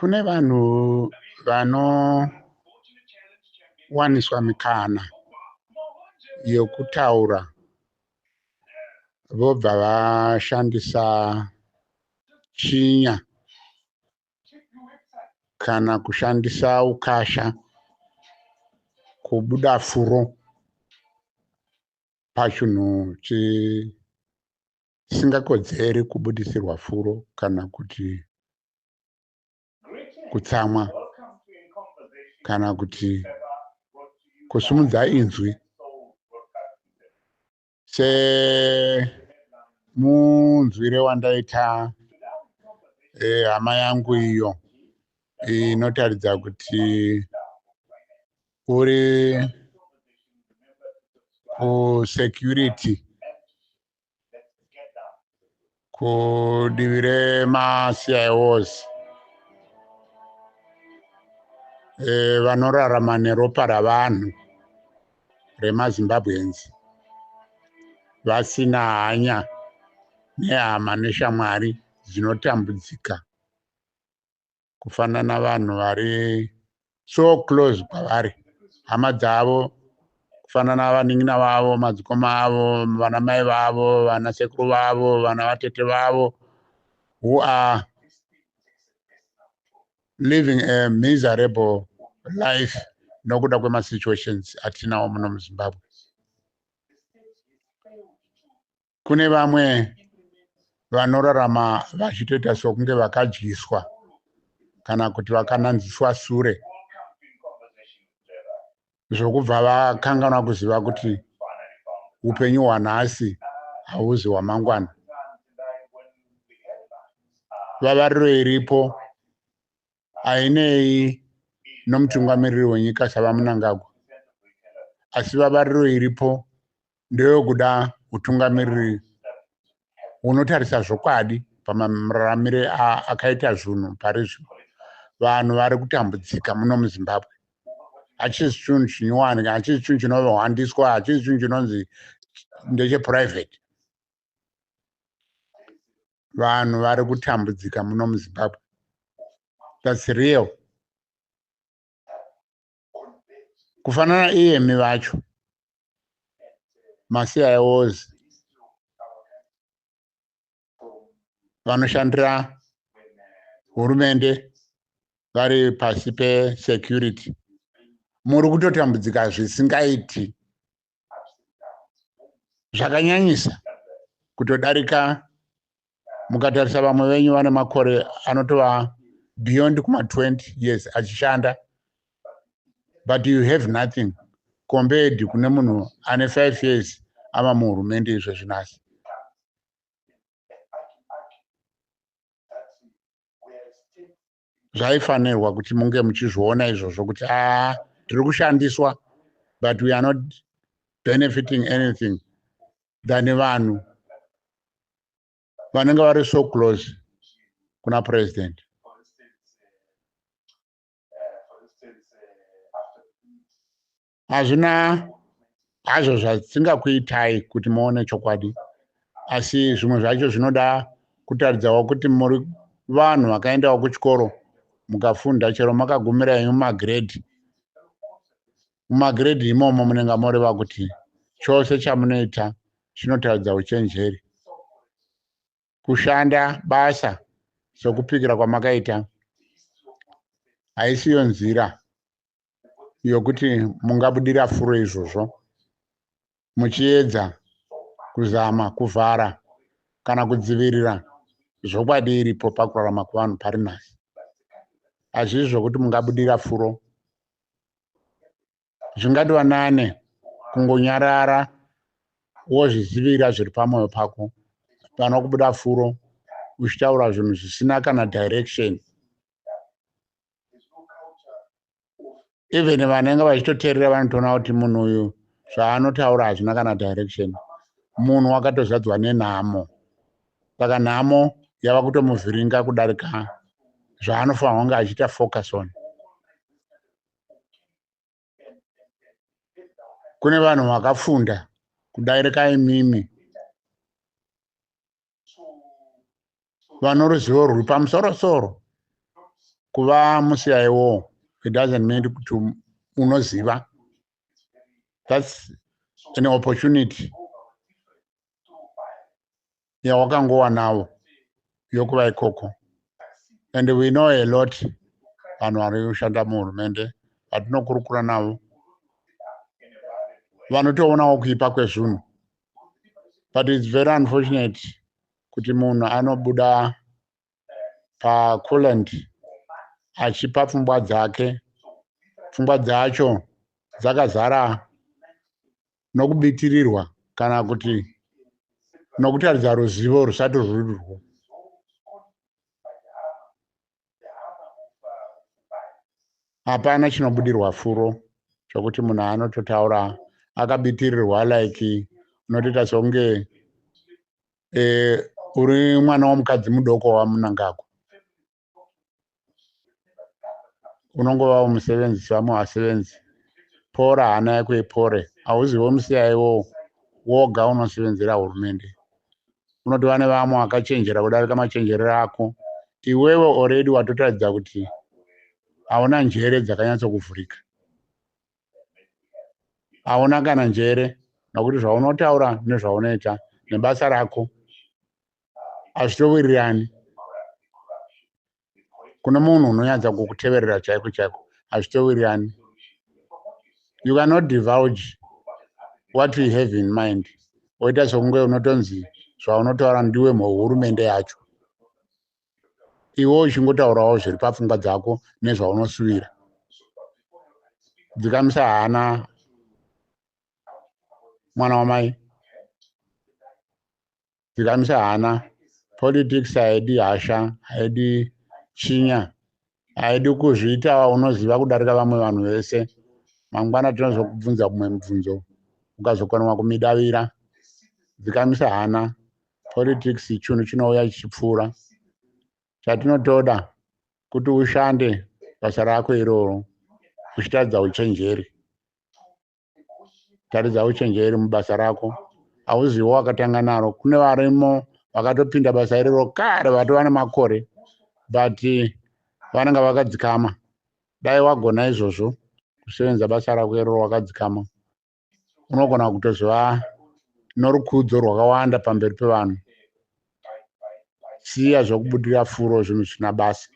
Kune vanhu vanowaniswa mikana yokutaura vobva vashandisa chinya kana kushandisa ukasha kubuda furo pachinhu chisingakodzeri kubudisirwa furo kana kuti kutsamwa kana kuti kusimudza inzwi. Semunzwire wandaita hama yangu iyo inotaridza kuti uri kusecurity kudivi remaCIOs vanorarama neropa ravanhu remaZimbabweans vasina hanya nehama neshamwari dzinotambudzika kufanana navanhu vari so close kwavari, hama dzavo, kufanana navanin'ina vavo, madzikoma avo, vanamai vavo, vanasekuru vavo, vanavatete vavo, who are living a miserable life nokuda kwemasituations atinawo muno muZimbabwe. Kune vamwe vanorarama vachitoita sokunge vakadyiswa kana kuti vakananziswa sure, zvokubva vakanganwa kuziva kuti upenyu hwanhasi hauzi hwamangwana. Vavariro iripo ainei nomutungamiriri wenyika Savamunangagwa, asi vavariro iripo ndeyokuda utungamiriri unotarisa zvokwadi pamararamire akaita zvinhu parizvino. Vanhu vari kutambudzika muno muZimbabwe. Hachisi chinhu chinyowani, hachisi chinhu chinohwandiswa, hachisi chinhu chinonzi ndechepurivhate. Vanhu vari kutambudzika muno muZimbabwe. That's real. Kufanana iyemi vacho maCIOs vanoshandira hurumende vari pasi pesecurity, muri kutotambudzika zvisingaiti, zvakanyanyisa kutodarika. Mukatarisa vamwe venyu vane makore anotova beyond kuma20 years achishanda, but you have nothing compared kune munhu ane 5 years ava muhurumende izvo zvinasi. Zvaifanirwa kuti munge muchizviona izvozvo kuti tiri kushandiswa but we are not benefiting anything than vanhu vanenge vari so close kuna president. Hazvina hazvo zvatingakuitai kuti muone chokwadi, asi zvimwe zvacho zvinoda kutaridzawo kuti muri vanhu vakaendawo kuchikoro mukafunda, chero makagumira mumagrade. Mumagrade imomo munenge moreva kuti chose chamunoita chinotaridza uchenjeri. Kushanda basa sokupikira kwamakaita haisiyo nzira yokuti mungabudira furo izvozvo muchiedza kuzama kuvhara kana kudzivirira zvokwadi iripo pakurarama kwevanhu pari nhasi. Hazvisi zvokuti mungabudira furo. Zvingatova nane kungonyarara wozvizivira zviri pamwoyo pako pano kubuda furo uchitaura zvinhu zvisina kana direction. Even vanenge vachitoteerera vanotoona kuti munhu uyu zvaanotaura hazvina kana direction. Munhu wakatozadzwa nenhamo, saka nhamo yava kutomuvhiringa kudarika zvaanofanirwa kunge achiita focus on. Kune vanhu vakafunda kudarika imimi, vano ruzivo rwuri pamusoro-soro kuva musiyaiwo, it doesn't mean to unoziva. That's an opportunity yawakangowanawo yokuva ikoko. And we know a lot vanhu vari kushanda muhurumende vatinokurukura navo vanotoonawo kuipa kwezvinhu, but it's very unfortunate kuti munhu anobuda pacoolant achipa pfungwa dzake, pfungwa dzacho dzakazara nokubitirirwa kana kuti nokutaridza ruzivo rusati rwurirwo. Hapana chinobudirwa furo chokuti munhu anototaura akabitirirwa like unotoita songe uri mwana womukadzi mudoko wamunangagwa. Unongova musevenzi wamuhasevenzi, pora hana yako ipore. Hauziwo musiyaiwo woga unosevenzera hurumende. Unotova nevamwe vakachenjera kudarika machenjerero ako. Iwewe already watotaridza kuti hauna njere dzakanyatsokuvhurika, hauna kana njere, nokuti zvaunotaura nezvaunoita nebasa rako hazvitowirirani. Kuna munhu unonyatsa kukuteverera chaiko chaiko, hazvitowirirani. You cannot divulge what you have in mind. Woita sokunge unotonzi zvaunotaura ndiwe muhurumende yacho. Iwo uchingotaurawo zviri papfungwa dzako nezvaunosuvira. Dzikamisa hana mwana wamai, dzikamisa hana. Politics haidi hasha, haidi chinya, haidi kuzviita unoziva kudarika vamwe vanhu vese. Mangwana tinozokubvunza kumwe mubvunzo ukazokwanwa kumidavira. Dzikamisa hana. Politics chinhu chinouya chichipfuura. Chatinotoda kuti ushande basa rako iroro uchitaridza uchenjeri. Taridza uchenjeri mubasa rako. Hauziwo wakatanga naro. Kune varimo vakatopinda basa iroro kare vatova nemakore, but vanenge vakadzikama. Dai wagona izvozvo kusevenza basa rako iroro wakadzikama, unogona kutozova norukudzo rwakawanda pamberi pevanhu. Siya zvokubudira furo zvinhu zvisina basa.